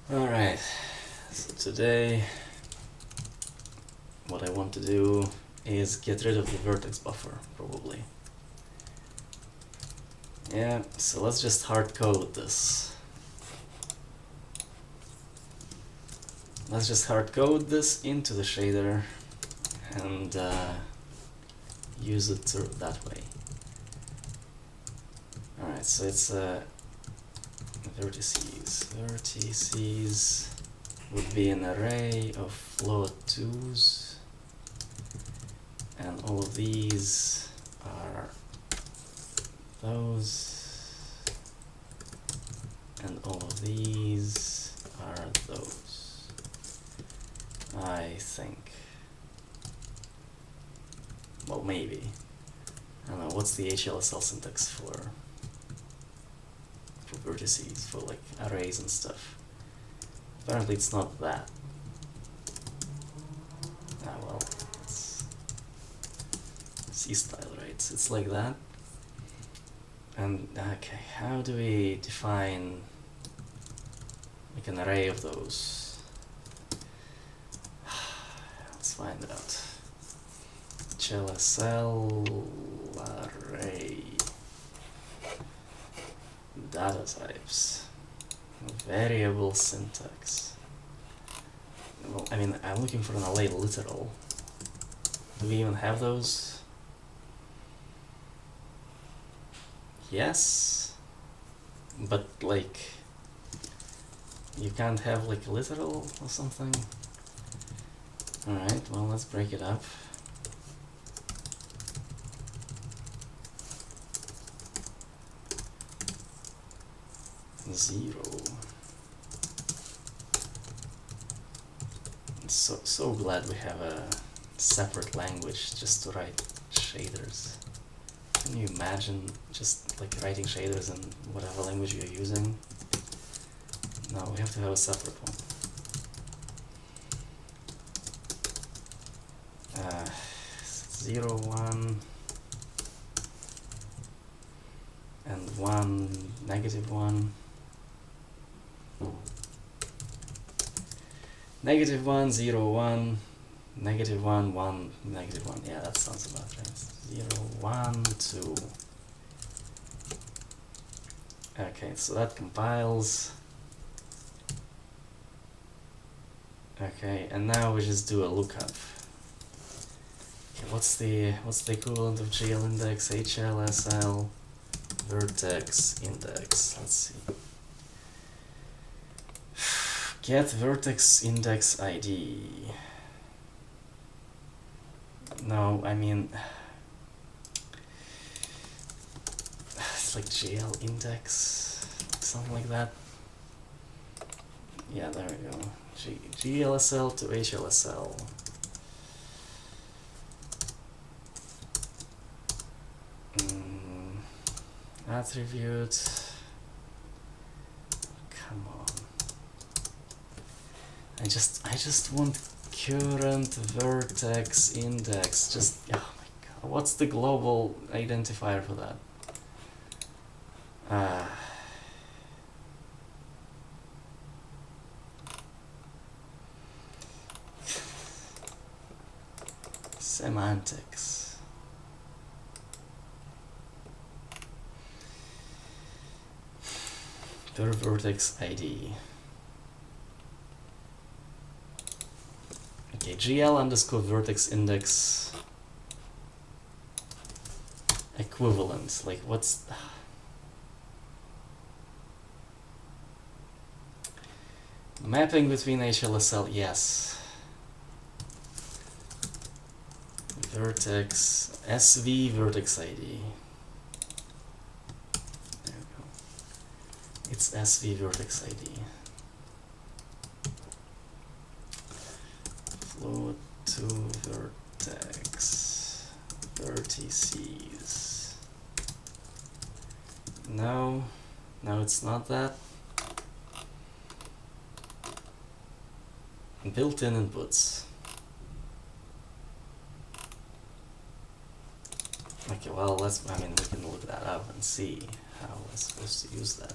Alright, so today what I want to do is get rid of the vertex buffer, probably. Yeah, so let's just hard code this. Let's just hard code this into the shader and use it that way. Alright, so it's vertices. Vertices would be an array of float 2's, and all of these are those, and all of these are those, I think. Well, maybe. I don't know, what's the HLSL syntax for vertices, for like arrays and stuff? Apparently it's not that. Ah well, it's C-style, right? It's like that. And okay, how do we define like an array of those? Let's find out. HLSL array data types, variable syntax. Well, I mean, I'm looking for an array literal. Do we even have those? Yes, but like you can't have like literal or something. Alright, well, let's break it up. Zero. So glad we have a separate language just to write shaders. Can you imagine just like writing shaders in whatever language you're using? No, we have to have a separate one. 0, 1, and 1, -1. -1, 0, 1, -1, 1, -1. Yeah, that sounds about right. 0, 1, 2. Okay, so that compiles. Okay, and now we just do a lookup. Okay, what's the equivalent of GL index? HLSL vertex index. Let's see. Get vertex index ID. No, I mean, it's like GL index, something like that. Yeah, there we go. GLSL to HLSL. Attribute. Come on. I just want current vertex index. Just, oh my god. What's the global identifier for that? Semantics. Per vertex ID. Okay, GL underscore vertex index equivalent. Like, what's mapping between HLSL? Yes. Vertex SV vertex ID. There we go. It's SV vertex ID. Float to vertex vertices. No, it's not that. Built-in inputs. Okay, well, we can look that up and see how we're supposed to use that.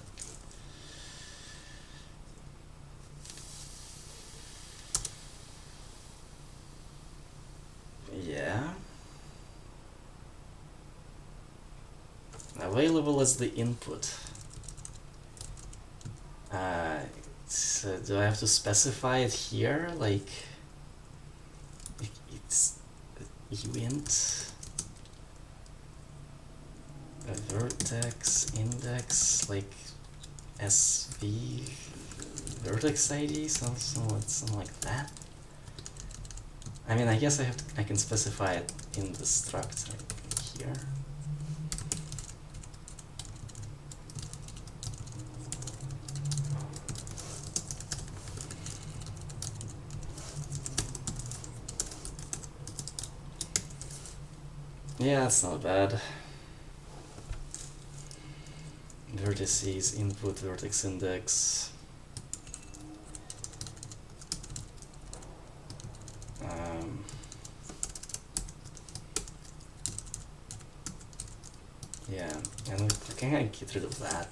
available as the input. So do I have to specify it here? Like, it's uint a vertex index, like SV vertex ID, something like that. I mean, I guess I can specify it in the struct here. Yeah, it's not bad. Vertices, input, vertex index. Yeah, and we can get rid of that.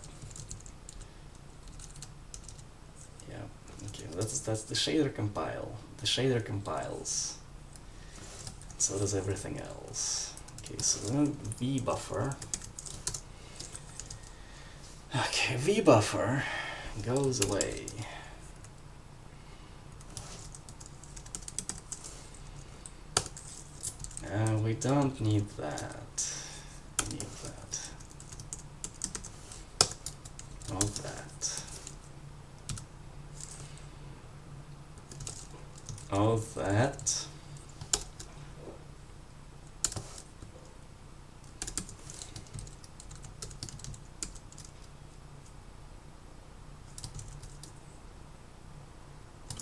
Yeah, okay, that's the shader compile. The shader compiles. So does everything else. Okay, so then vbuffer. Okay, vbuffer goes away. We don't need that. We need that. All that. All that.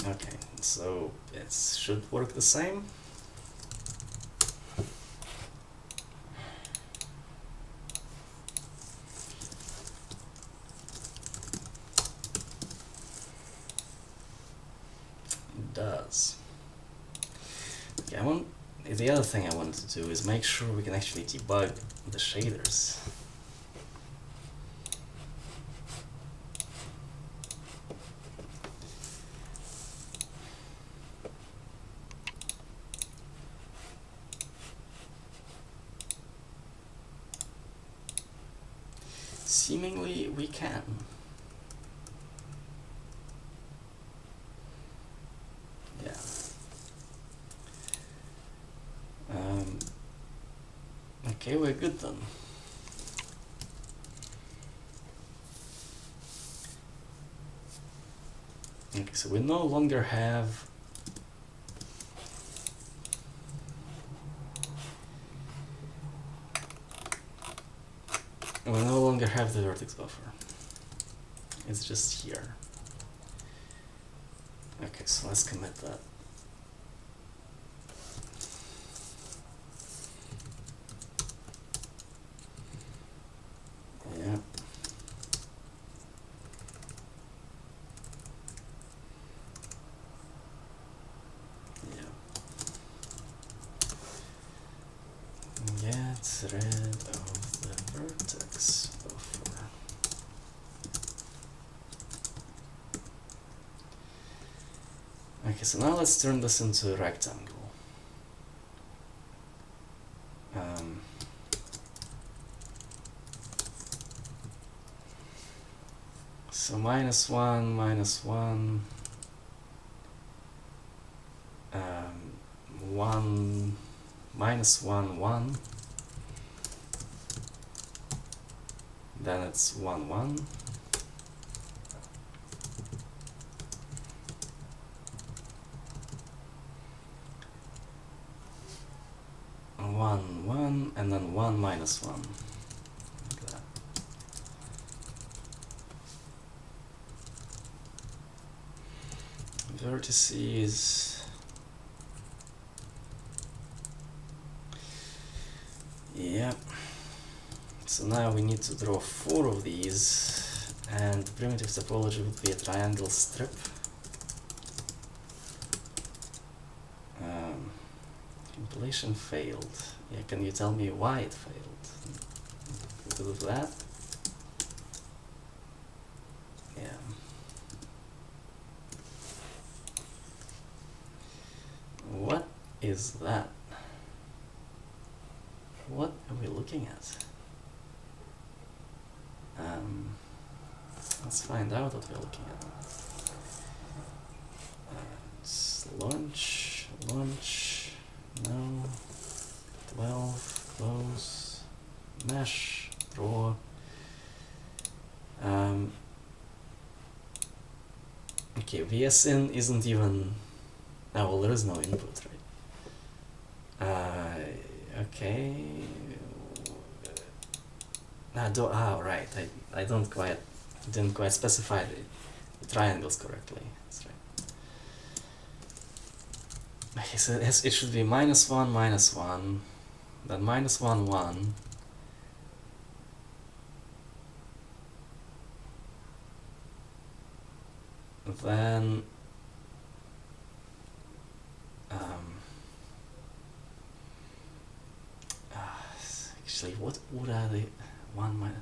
Okay, so it should work the same. It does. Okay, the other thing I wanted to do is make sure we can actually debug the shaders. Seemingly, we can. Yeah. Okay, we're good then. Okay, so we no longer have the vertex buffer. It's just here. Okay, so let's commit that. Yeah. Yeah. Get rid of the vertex buffer. Okay, so now let's turn this into a rectangle. So -1, -1, 1, -1, 1. Then it's 1, 1. One, 1, and then 1, -1. Like that. Vertices. Yeah. So now we need to draw 4 of these, and the primitive topology would be a triangle strip. Compilation failed. Yeah, can you tell me why it failed? Because of that? Yeah. What is that? What are we looking at? Let's find out what we're looking at. It's launch, no, 12, close, mesh, draw. Okay, VSIN isn't even. Oh, well, there is no input, right? Okay. Right. I didn't quite specify the triangles correctly. That's right. Okay, so it should be -1, -1, then -1, 1. Then actually, what are the 1 minus?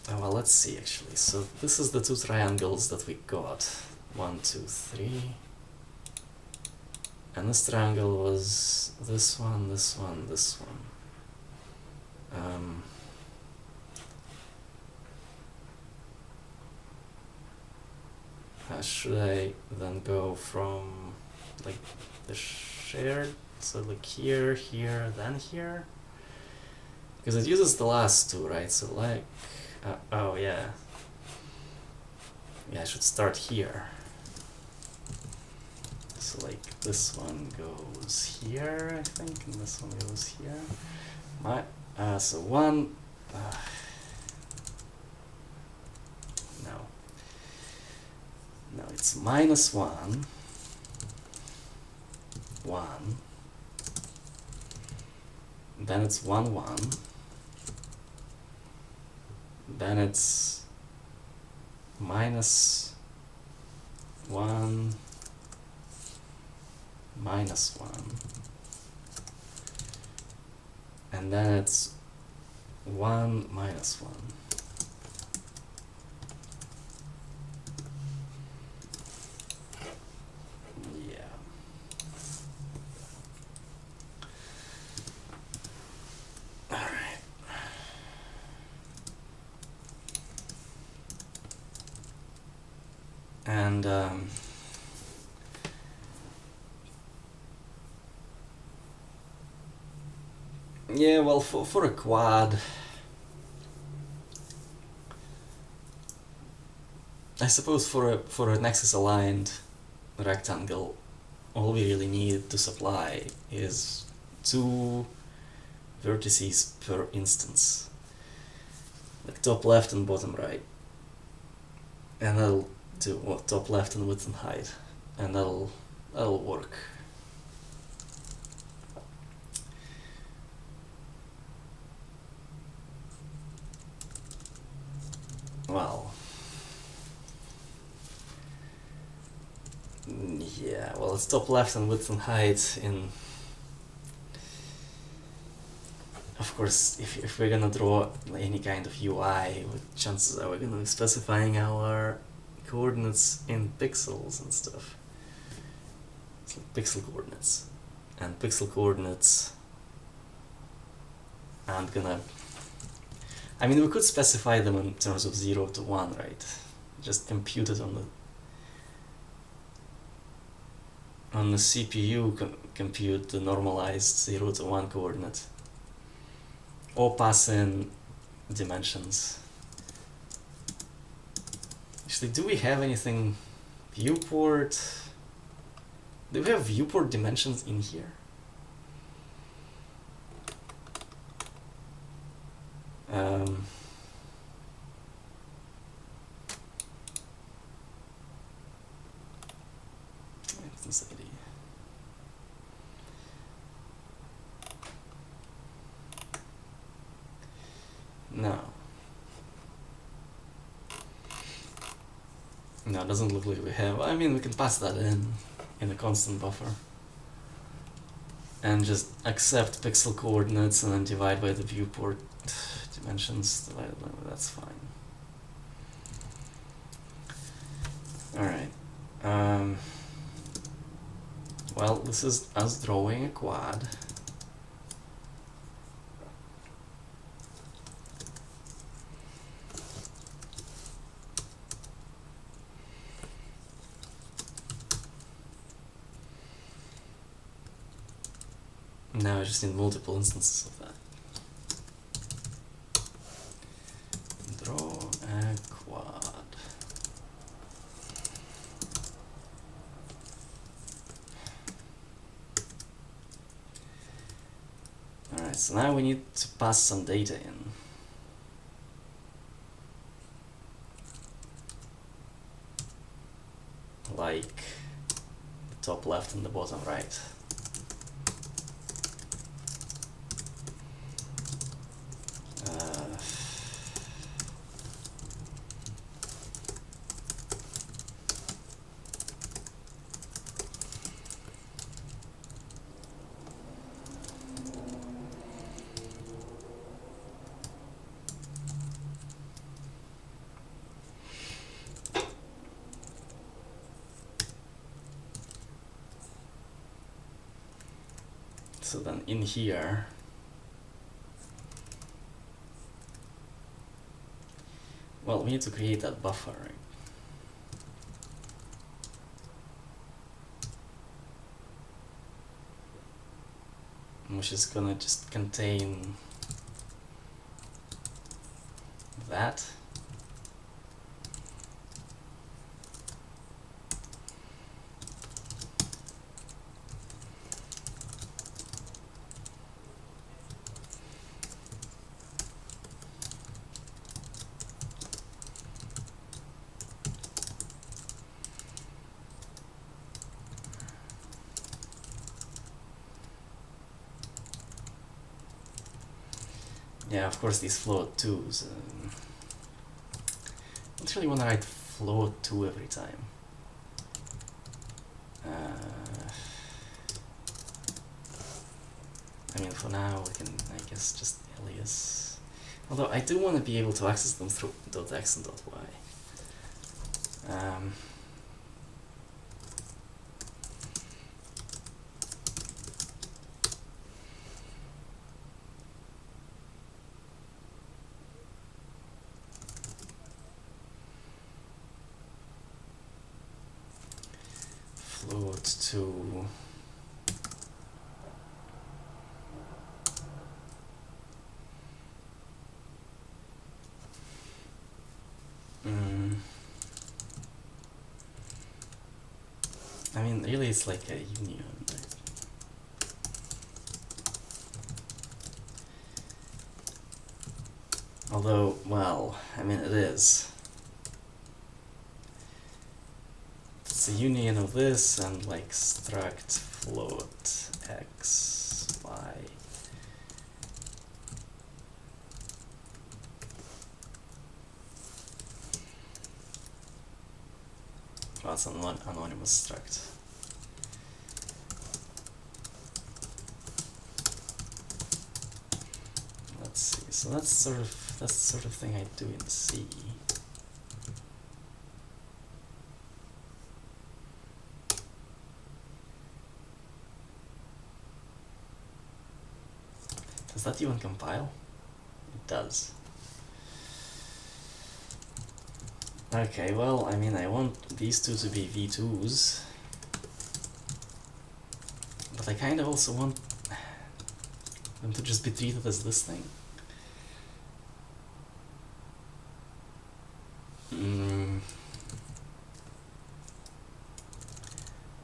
Oh, well, let's see actually. So this is the two triangles that we got. 1, 2, 3. And this triangle was this one, this one, this one. Should I then go from like the shared, so like here, here, then here? Because it uses the last two, right? So like, oh yeah. Yeah, I should start here. So like this one goes here, I think, and this one goes here. So one, no, it's -1, 1, then it's 1, 1, then it's -1, -1, and then it's 1, -1. Yeah. All right. And yeah, well, for a quad, I suppose for an axis aligned rectangle, all we really need to supply is 2 vertices per instance, like top left and bottom right, and that'll do top left and width and height, and that'll work. Well, yeah, well, it's top left and width and height in. Of course, if we're gonna draw any kind of UI, chances are we're gonna be specifying our coordinates in pixels and stuff. It's like pixel coordinates. And pixel coordinates aren't gonna. I mean, we could specify them in terms of 0 to 1, right? Just compute it on the CPU, compute the normalized 0 to 1 coordinate. Or pass in dimensions. Actually, do we have anything viewport? Do we have viewport dimensions in here? No, it doesn't look like we have. I mean, we can pass that in a constant buffer. And just accept pixel coordinates and then divide by the viewport dimensions. That's fine. Alright. Well, this is us drawing a quad. Now I just need multiple instances of that. Draw a quad. Alright, so now we need to pass some data in. Like the top left and the bottom right. So then in here, well, we need to create that buffer, right? Which is gonna just contain that. Yeah, of course these float 2s. I don't really want to write float 2 every time. I mean, for now we can, I guess, just alias. Although I do want to be able to access them through .x and .y. Float 2. I mean, really it's like a union, right? Although, well, I mean it is. It's a union of this and like struct float x, y. Well, it's an anonymous struct. Let's see. So that's the sort of thing I do in C. Does that even compile? It does. Okay, well, I mean, I want these two to be v2s, but I kind of also want them to just be treated as this thing.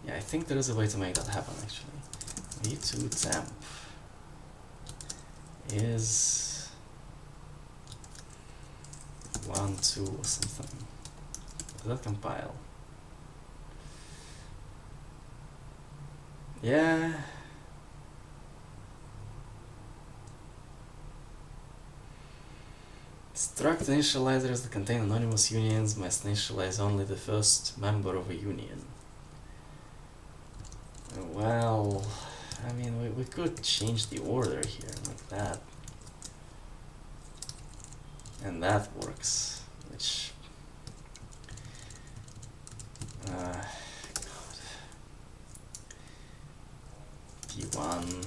Yeah, I think there is a way to make that happen, actually. v2 temp is 1, 2 or something. Does that compile? Yeah. Struct initializers that contain anonymous unions must initialize only the first member of a union. Well, I mean, we could change the order here like that. And that works, which... God. P1,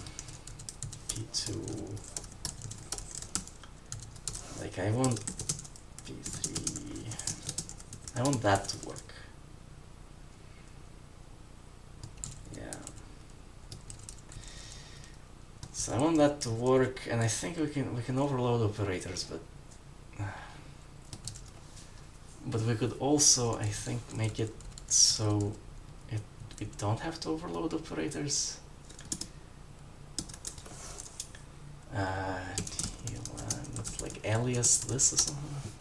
P2... Like, I want P3... I want that to work. Yeah. So I want that to work, and I think we can overload operators, but we could also, I think, make it so we don't have to overload operators. What's like alias this or something?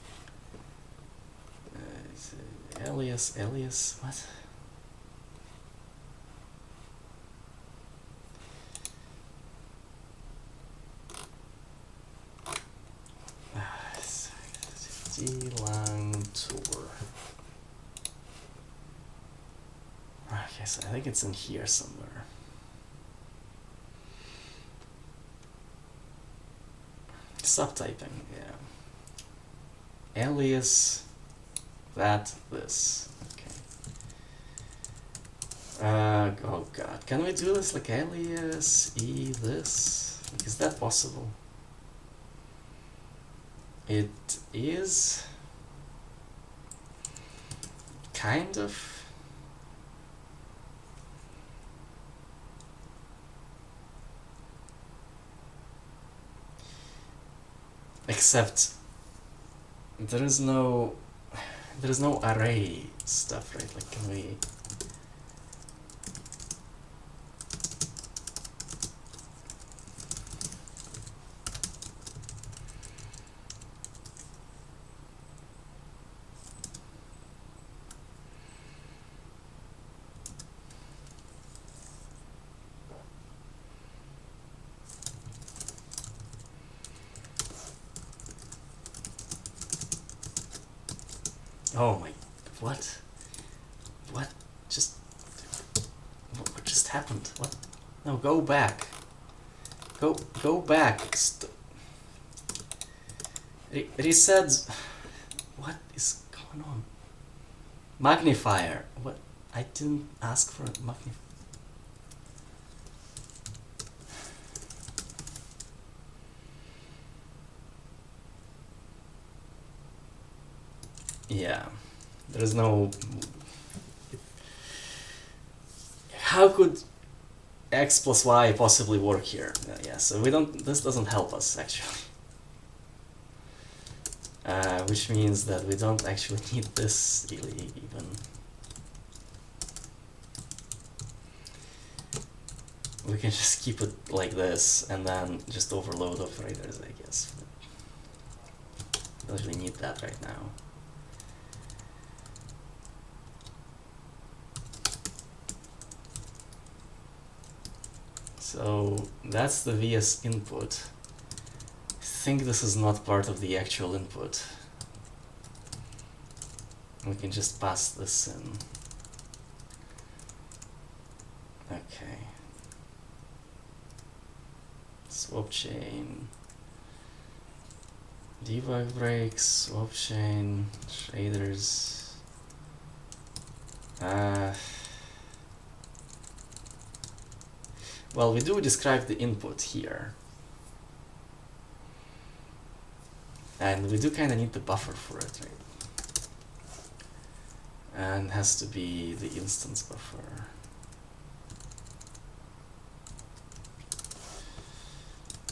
Alias, what? D-Lang tour. Okay, so I think it's in here somewhere. Subtyping, yeah. Alias this. Okay. Oh god, can we do this like alias this? Like, is that possible? It is kind of. Except there is no array stuff, right? Like, can we? Oh my, what? What just happened? What? No, go back. Go back. Reset. What is going on? Magnifier. What? I didn't ask for a magnifier. Yeah, there's no. How could x plus y possibly work here? Yeah, so we don't. This doesn't help us actually. Which means that we don't actually need this really even. We can just keep it like this and then just overload operators, I guess. Don't really need that right now. So that's the VS input. I think this is not part of the actual input. We can just pass this in. Okay. Swap chain. Debug breaks, swap chain, shaders. Well, we do describe the input here. And we do kind of need the buffer for it, right? And has to be the instance buffer.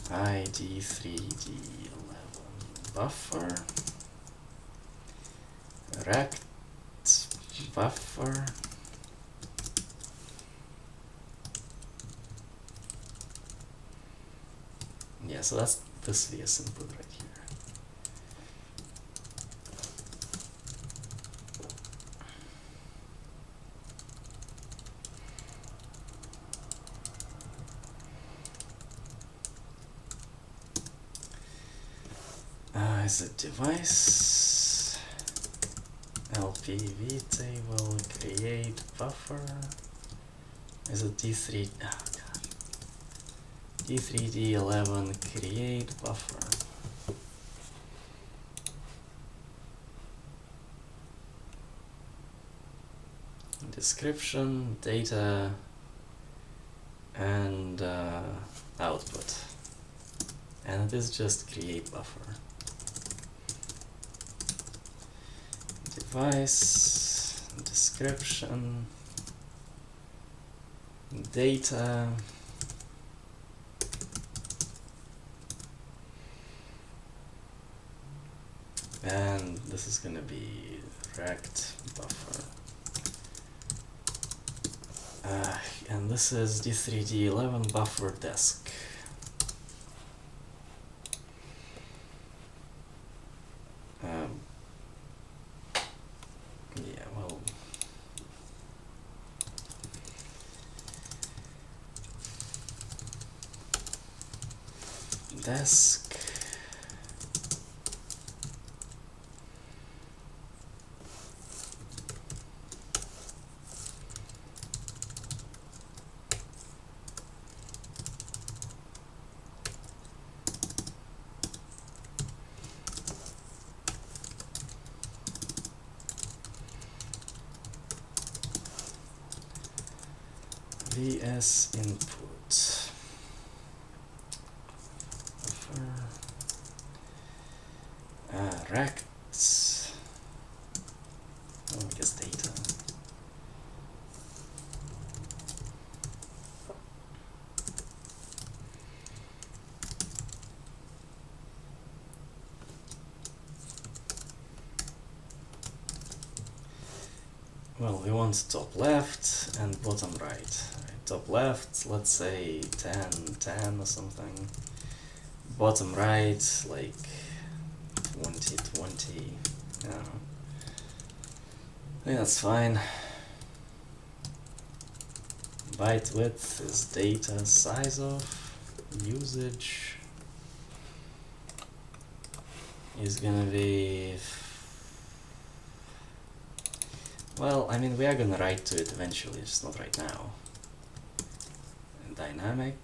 D3D11 buffer. Rects buffer. Yeah, so that's this VS input right here. Is it device LPV table create buffer? Is it D3? Oh god. D3D11 create buffer. Description, data, and output. And it is just create buffer. Device, description, data, And this is gonna be rect buffer. And this is D3D11 buffer desk. Yeah, well, desk. VS input. Rects. Oh, I guess data. Well, we want top left and bottom right. Top left, let's say 10, 10 or something. Bottom right, like 20, 20. I don't know. I think that's fine. Byte width is data size of. Usage is gonna be. Well, I mean, we are gonna write to it eventually, just not right now. Dynamic.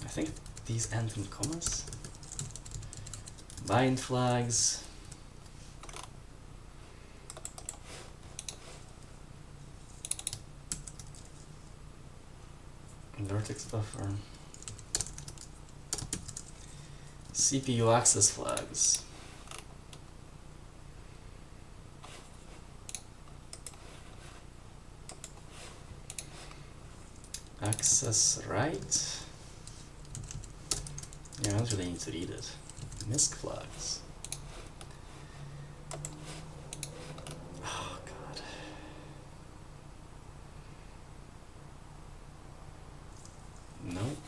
I think these end in commas. Bind flags. Vertex buffer. CPU access flags. Access right. Yeah, I don't really need to read it. MISC flags. Oh god. Nope.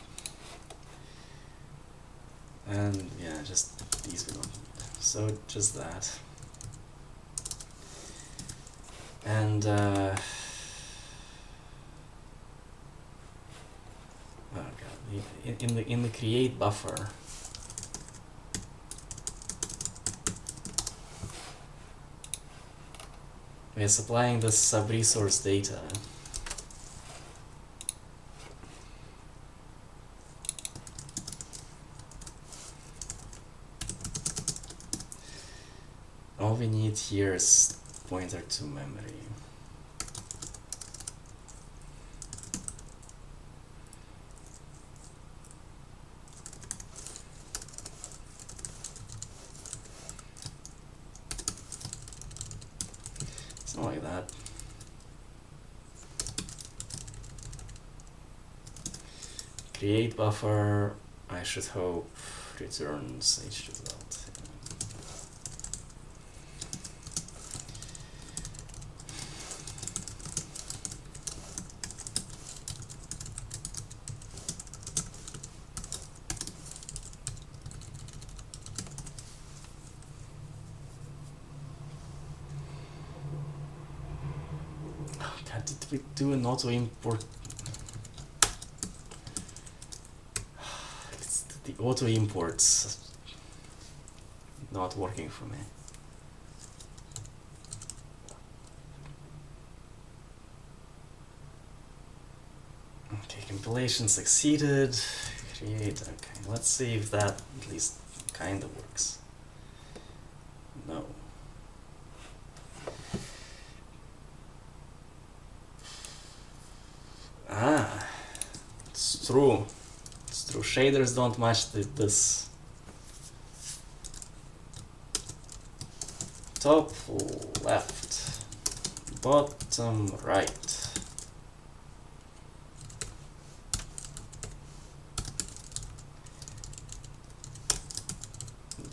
And yeah, just these we don't need. So just that. And oh god, in the create buffer. We are supplying the sub-resource data. All we need here is pointer to memory. Something like that. Create buffer, I should hope, returns h result. Oh god, did we do an auto import? It's the auto imports not working for me. Okay, compilation succeeded. Create, okay, let's see if that at least kind of works. No. Ah, it's true. It's true. Shaders don't match this. Top left, bottom right.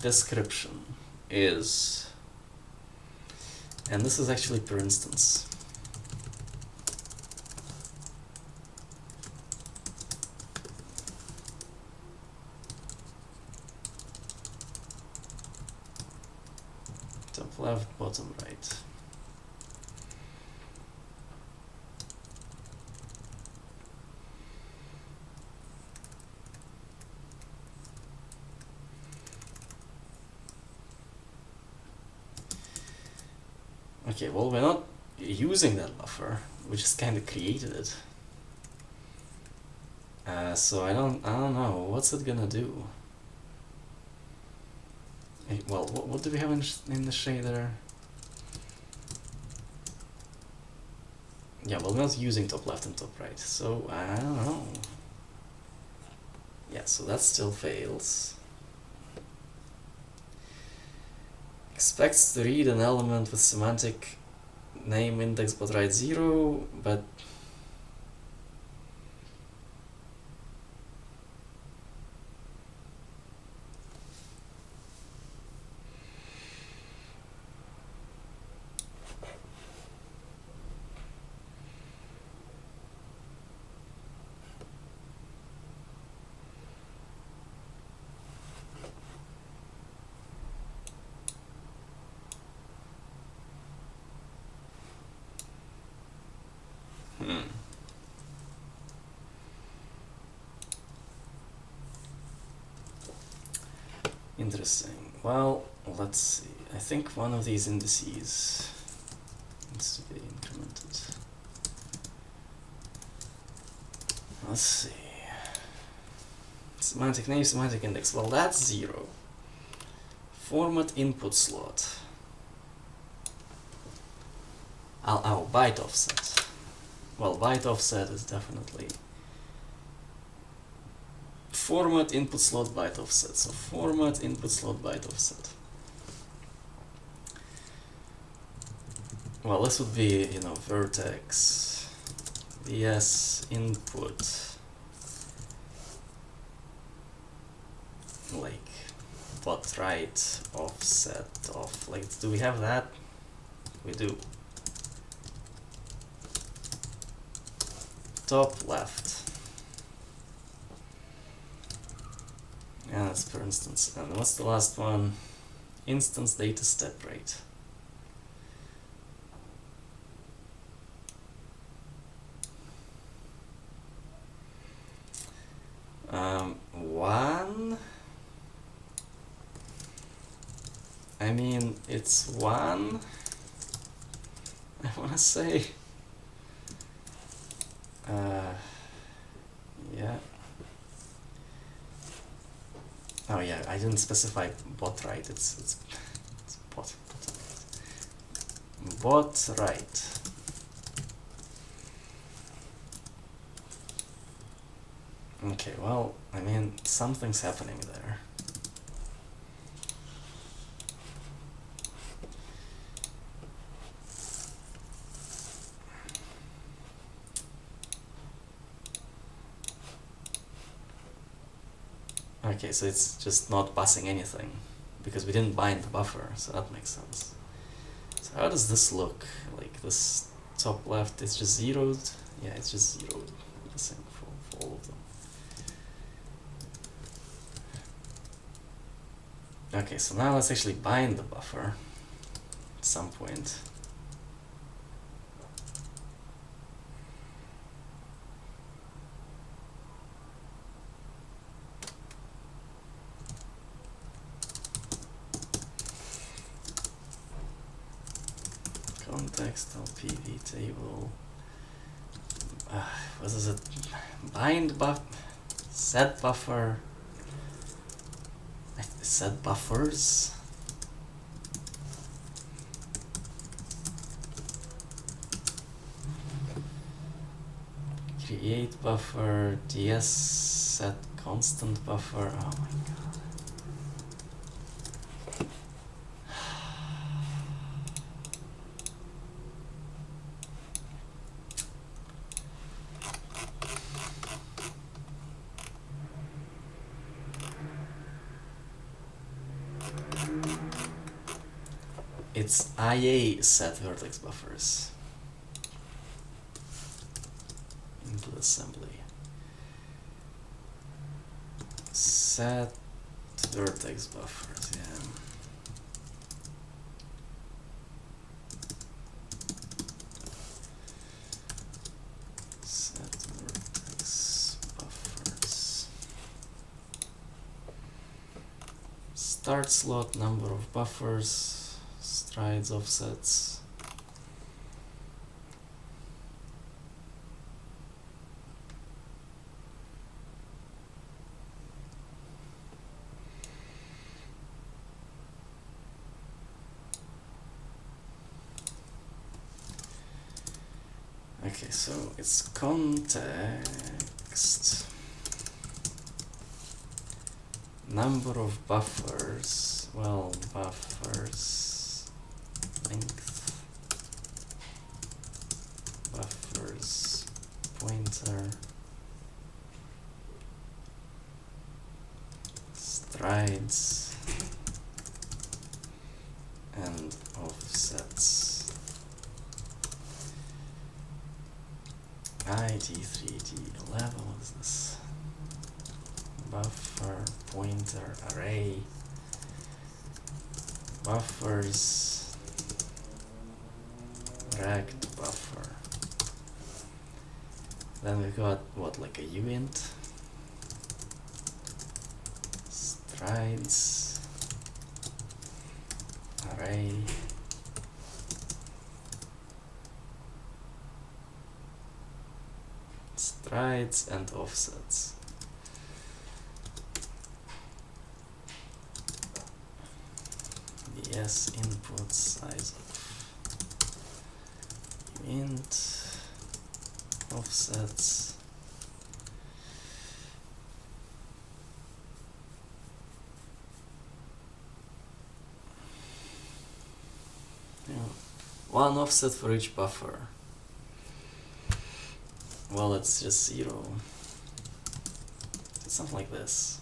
description is, and this is actually per instance. Top left, bottom right. Okay, well, we're not using that buffer, we just kind of created it. So I don't know, what's it gonna do? Well, what do we have in the shader? Yeah, well, we're not using top left and top right, so I don't know. Yeah, so that still fails. Expects to read an element with semantic name index but write 0, but interesting. Well, let's see. I think one of these indices needs to be incremented. Let's see. Semantic name, semantic index. Well, that's 0. Format input slot. Oh, byte offset. Well, byte offset is definitely format input slot byte offset. So format input slot byte offset. Well, this would be, you know, vertex vs input, like but right offset of, like, do we have that? We do. Top left. Yeah, that's per instance. And what's the last one? Instance data step rate. One. I mean, it's 1. I wanna say. Yeah. Oh yeah, I didn't specify bot right. It's bot right. Okay, well, I mean, something's happening there. Okay, so it's just not passing anything, because we didn't bind the buffer, so that makes sense. So how does this look? Like this top left is just zeroed? Yeah, it's just zeroed. The same for all of them. Okay, so now let's actually bind the buffer at some point. Context LPV table. What is it? Bind buff, set buffer. Set buffers. Create buffer. DS set constant buffer. Oh my god. it's IA set vertex buffers. Input assembly. Set vertex buffers, yeah. Set vertex buffers. Start slot, number of buffers, strides, offsets. Okay, so it's context, number of buffers, well, buffers, length, buffers, pointer, strides, and offsets. D3D11, what is this? Buffer, pointer, array, buffers, rect buffer. Then we got what, like a uint, strides, array, strides, and offsets. Yes, input size of int, offsets, yeah. One offset for each buffer. Well, it's just 0. It's something like this.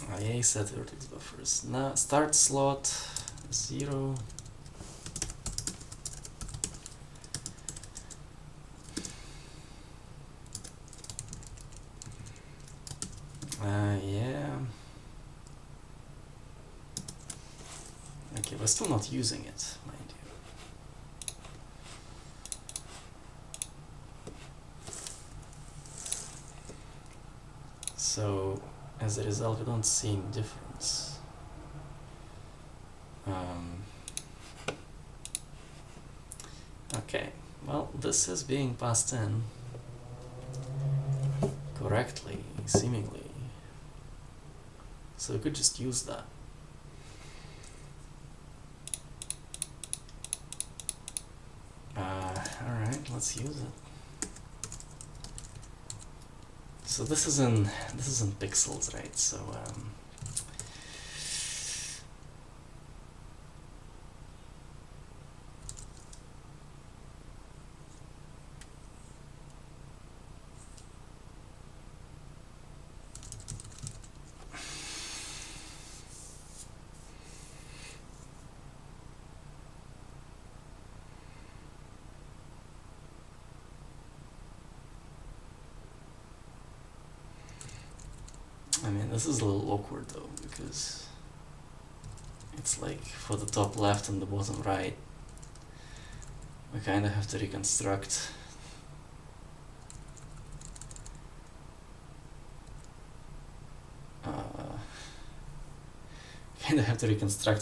IA set vertex buffers. Now start slot 0. Yeah. Okay, we're still not using it, mind you. So, as a result, we don't see any difference. Okay, well, this is being passed in correctly, seemingly. So we could just use that. Alright, let's use it. So this is in pixels, right? So I mean, this is a little awkward though, because it's like for the top left and the bottom right, we kind of have to reconstruct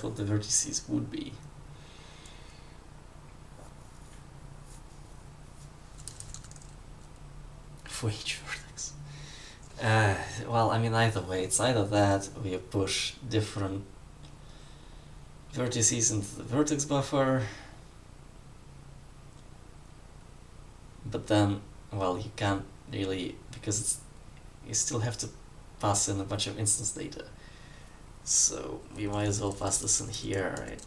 what the vertices would be. For each vertex. Well, I mean, either way, it's either that we push different vertices into the vertex buffer, but then, well, you can't really, because you still have to pass in a bunch of instance data. So we might as well pass this in here, right?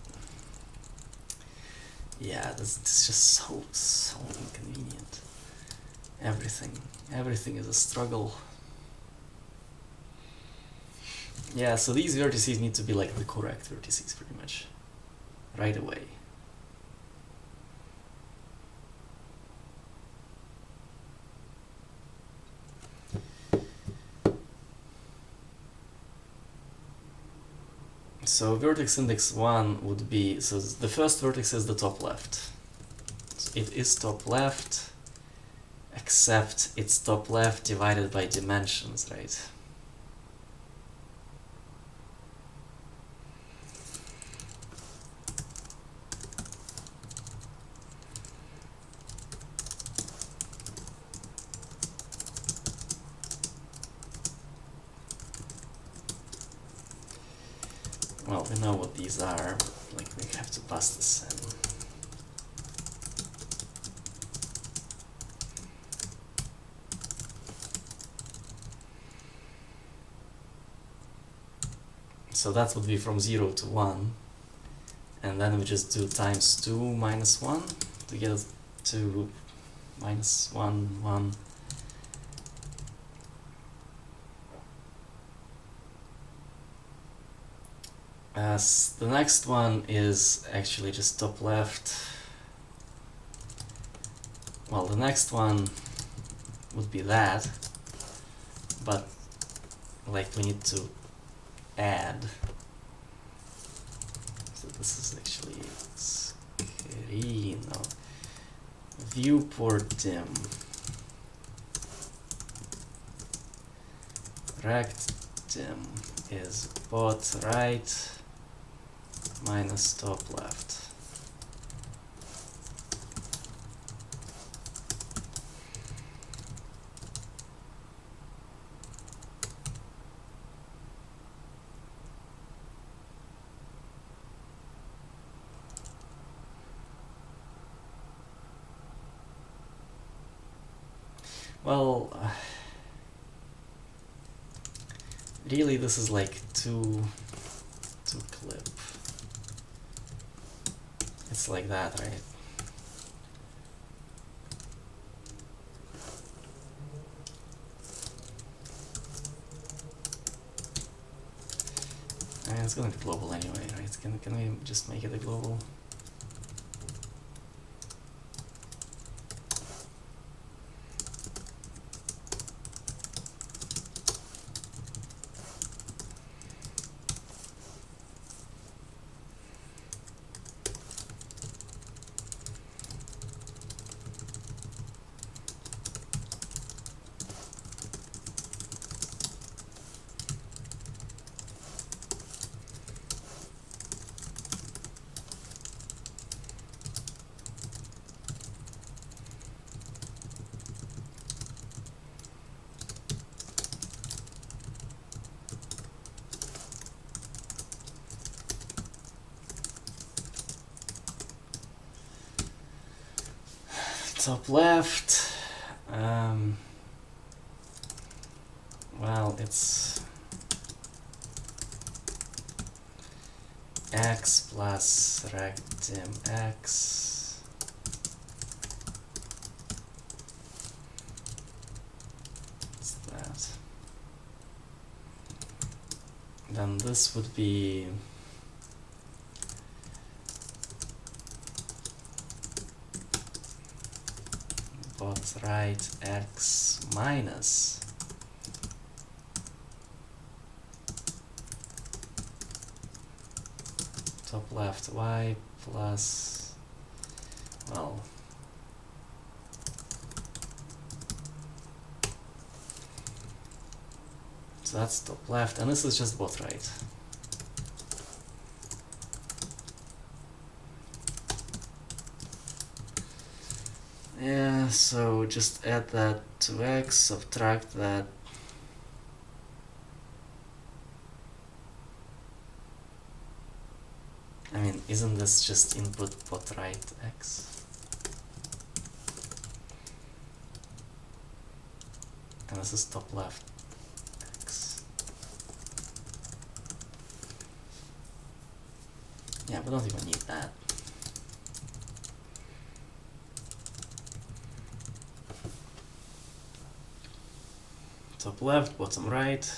Yeah, this is just so inconvenient. Everything is a struggle. Yeah, so these vertices need to be like the correct vertices pretty much, right away. So vertex index 1 would be, so the first vertex is the top left. So it is top left, except it's top left divided by dimensions, right? Well, we know what these are, but like we have to pass this in. So that would be from 0 to 1, and then we just do times 2 minus 1 to get to minus 1, 1. As the next one is actually just top left. Well, the next one would be that, but like we need to add. So this is actually screen, no, viewport dim, rect dim is bot right minus top left. Well, really this is like two clip. It's like that, right? I mean, it's gonna be global anyway, right? Can we just make it a global? Top left, well, it's x plus rectim x what's that? Then this would be bot right x minus top left y plus, well, so that's top left, and this is just bot right. Yeah, so just add that to x, subtract that. I mean, isn't this just input bot right x? And this is top left x. Yeah, we don't even need that. Top left, bottom right.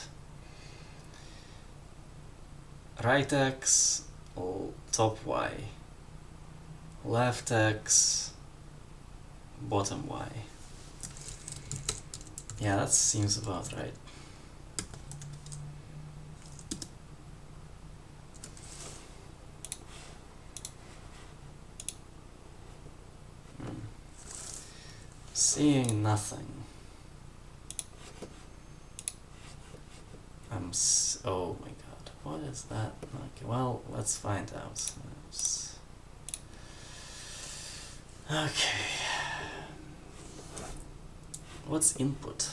right x, top y, left x, bottom y. Yeah, that seems about right. Seeing nothing. Oh my god, what is that? Okay, well, let's find out. Okay. What's input?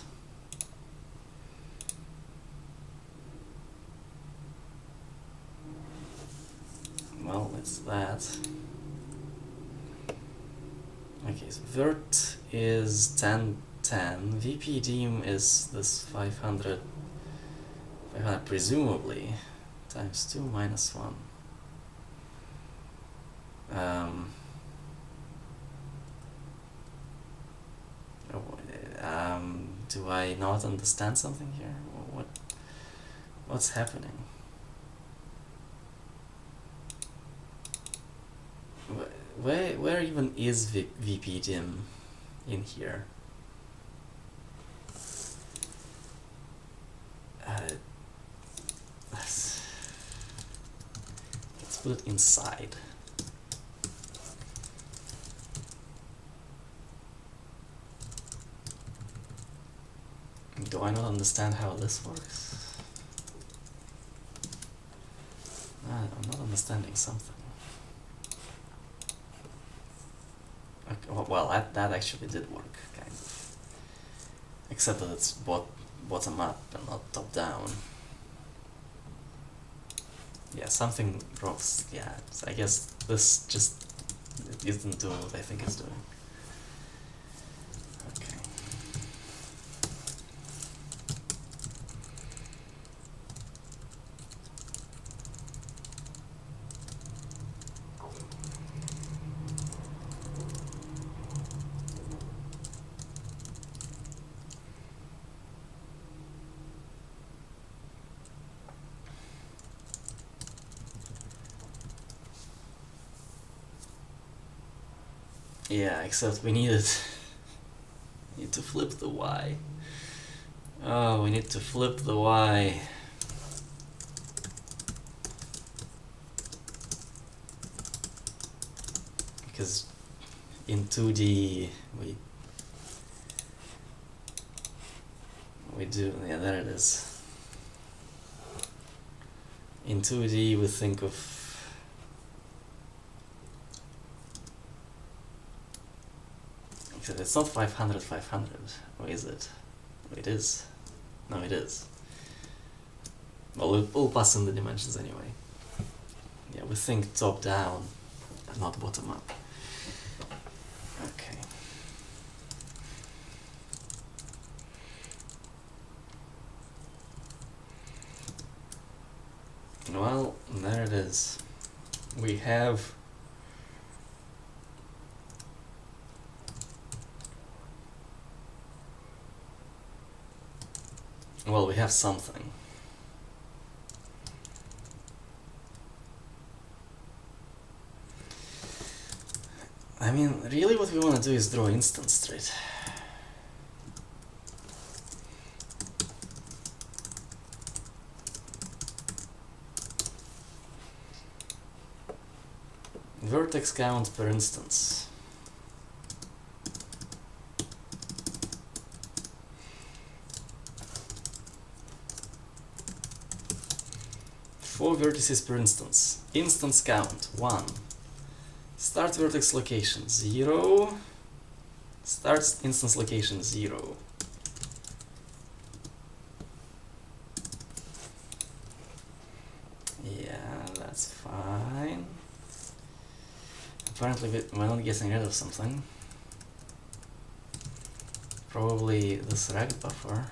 Well, it's that. Okay, so vert is 1010. VP dim is this 500 presumably times 2 minus 1. Do I not understand something here? What's happening? Where even is VP dim in here? Let's put it inside. Do I not understand how this works? I'm not understanding something. Okay, well, that actually did work, kind of. Except that it's bottom up and not top down. Yeah, something wrong. Yeah, I guess this just isn't doing what I think it's doing. Okay. Yeah, except we need to flip the Y. Oh, we need to flip the Y. Because in 2D we do, yeah, there it is. In 2D we think of it's not 500, 500, or is it? It is. No, it is. Well, we'll pass in the dimensions anyway. Yeah, we think top down, not bottom up. Okay. Well, there it is. We have something. I mean, really what we want to do is draw instance straight. Vertex count per instance. Four vertices per instance. Instance count 1. Start vertex location 0. Start instance location 0. Yeah, that's fine. Apparently we're not getting rid of something. Probably this rect buffer.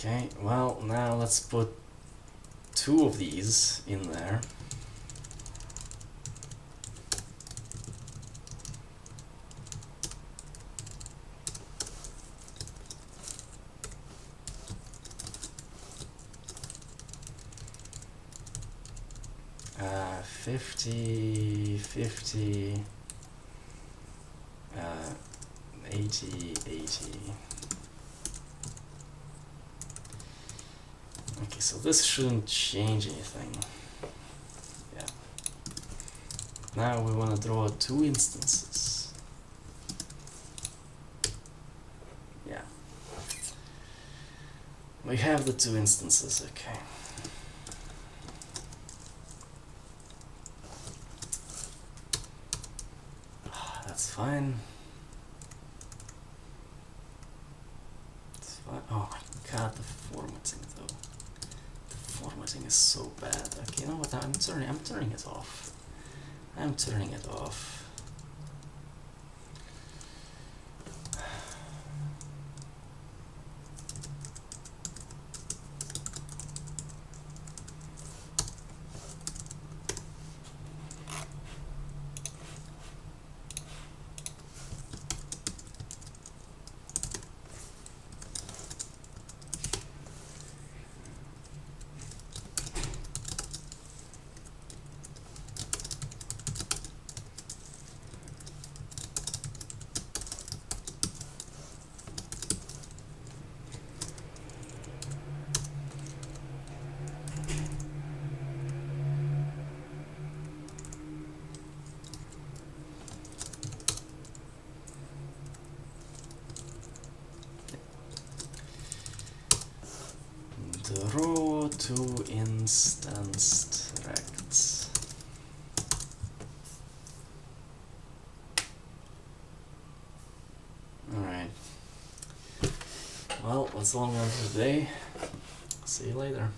Okay, well, now let's put two of these in there. Uh, 50, 50, 80, 80. Okay, so this shouldn't change anything. Yeah. Now we want to draw two instances. Yeah. We have the two instances, okay. That's fine. It's fine. Oh my god, the formatting though. The formatting is so bad. Okay, you know what? I'm turning it off. I'm turning it off. Draw two instanced rects. Alright. Well, that's all I'm going to do today. See you later.